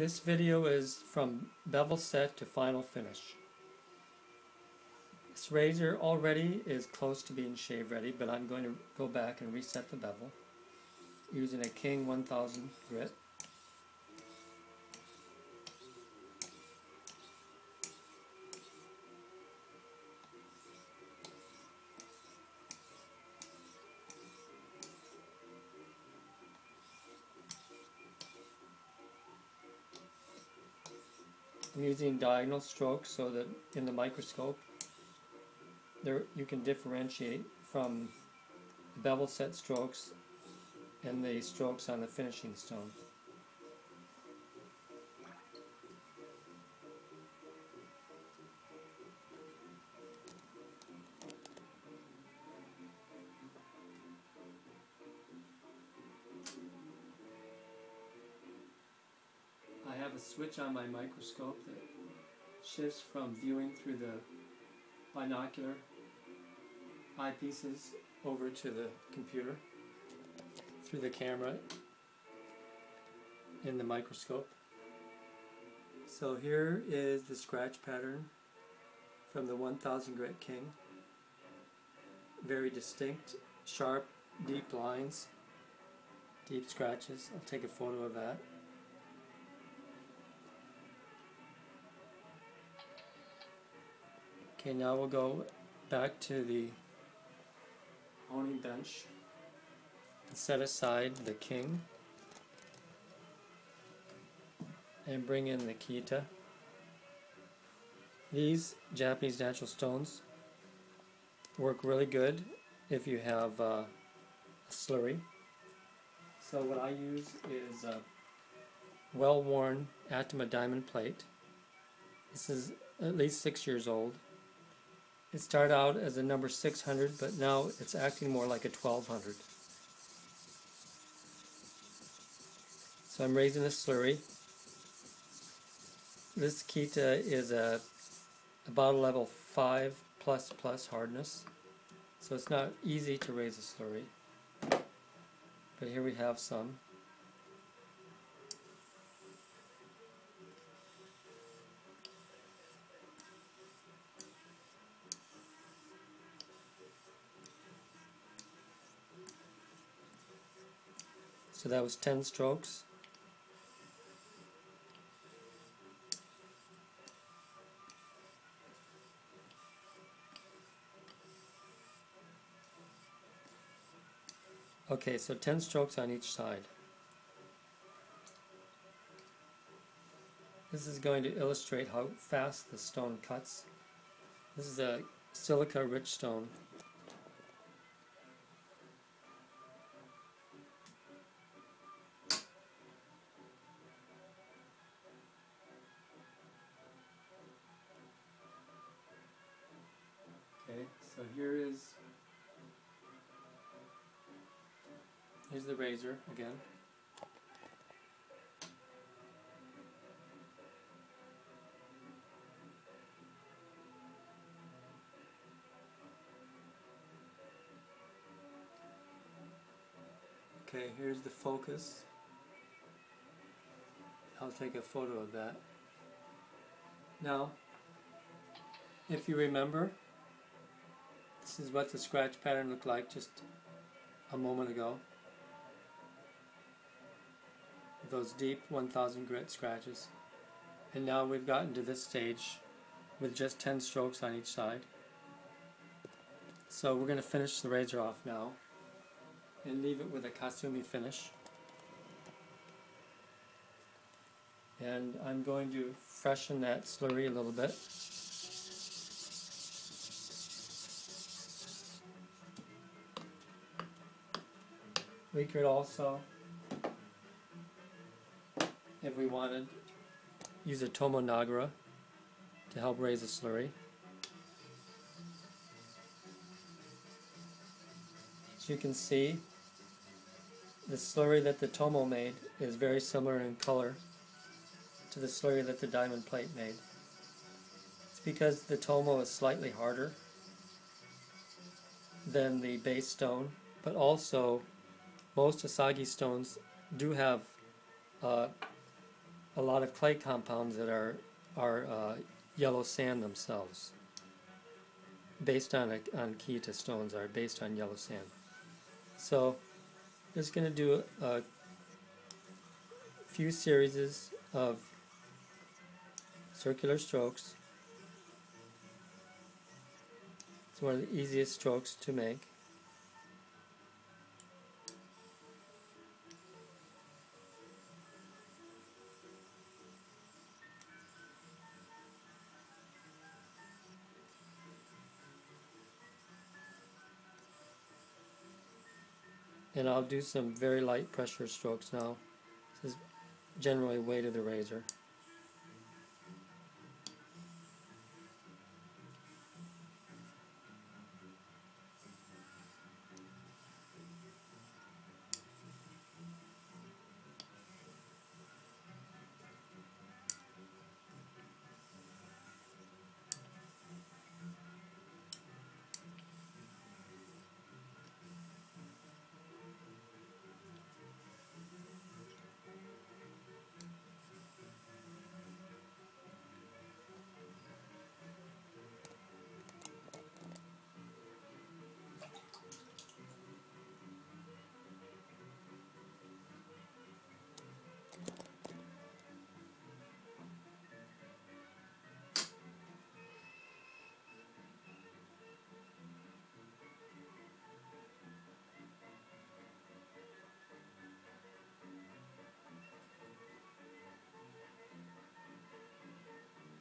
This video is from bevel set to final finish. This razor already is close to being shave ready, but I'm going to go back and reset the bevel using a King 1000 grit. I'm using diagonal strokes so that in the microscope there you can differentiate from the bevel set strokes and the strokes on the finishing stone. I have a switch on my microscope that shifts from viewing through the binocular eyepieces over to the computer through the camera in the microscope. So here is the scratch pattern from the 1000 grit King. Very distinct, sharp, deep lines, deep scratches. I'll take a photo of that. Okay, now we'll go back to the honing bench and set aside the King and bring in the Kiita. These Japanese natural stones work really good if you have a slurry. So what I use is a well-worn Atma diamond plate. This is at least 6 years old. It started out as a number 600, but now it's acting more like a 1200. So I'm raising a slurry. This Kiita is about a level 5++ hardness, so it's not easy to raise a slurry. But here we have some. So that was 10 strokes. Okay, so 10 strokes on each side. This is going to illustrate how fast the stone cuts. This is a silica rich stone. Okay, so here's the razor again. Okay, here's the focus. I'll take a photo of that. Now, if you remember, this is what the scratch pattern looked like just a moment ago. Those deep 1000 grit scratches. And now we've gotten to this stage with just 10 strokes on each side. So we're going to finish the razor off now and leave it with a kasumi finish. And I'm going to freshen that slurry a little bit. We could also, if we wanted, use a tomo nagara to help raise a slurry. As you can see, the slurry that the tomo made is very similar in color to the slurry that the diamond plate made. It's because the tomo is slightly harder than the base stone, but also most Asagi stones do have a lot of clay compounds that are yellow sand themselves, based on Kiita stones are based on yellow sand. So just going to do a few series of circular strokes. It's one of the easiest strokes to make. And I'll do some very light pressure strokes now. This is generally weight of the razor.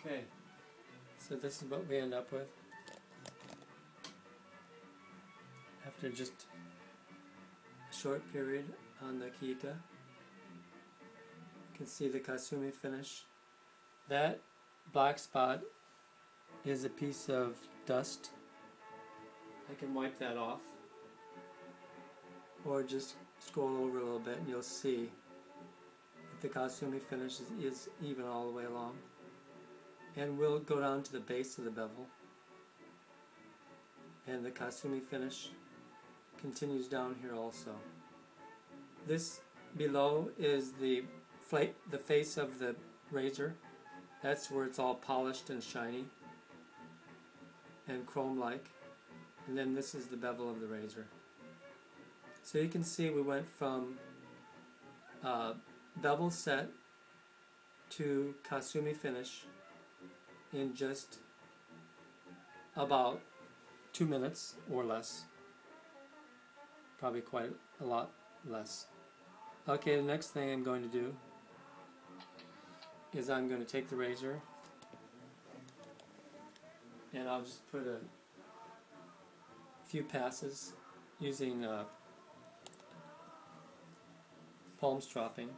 Okay, so this is what we end up with after just a short period on the Kiita. You can see the kasumi finish. That black spot is a piece of dust. I can wipe that off, or just scroll over a little bit and you'll see that the kasumi finish is even all the way along. And we'll go down to the base of the bevel, and the kasumi finish continues down here also. This below is the face of the razor. That's where it's all polished and shiny and chrome-like. And then this is the bevel of the razor. So you can see we went from bevel set to kasumi finish in just about 2 minutes or less. Probably quite a lot less. Okay, the next thing I'm going to do is I'm going to take the razor and I'll just put a few passes using palm stropping.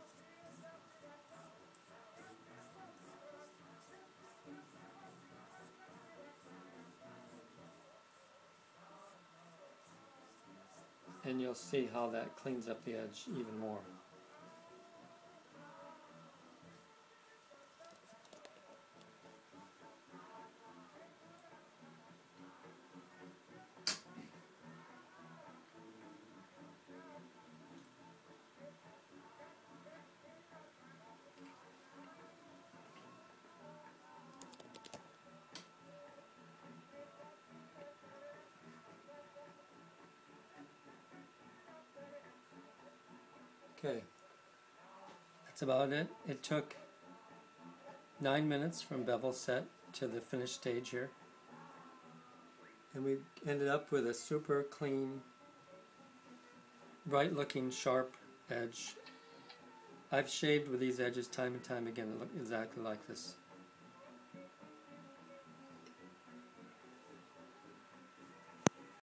And you'll see how that cleans up the edge even more. Okay, that's about it. It took 9 minutes from bevel set to the finished stage here. And we ended up with a super clean, bright looking, sharp edge. I've shaved with these edges time and time again that look exactly like this.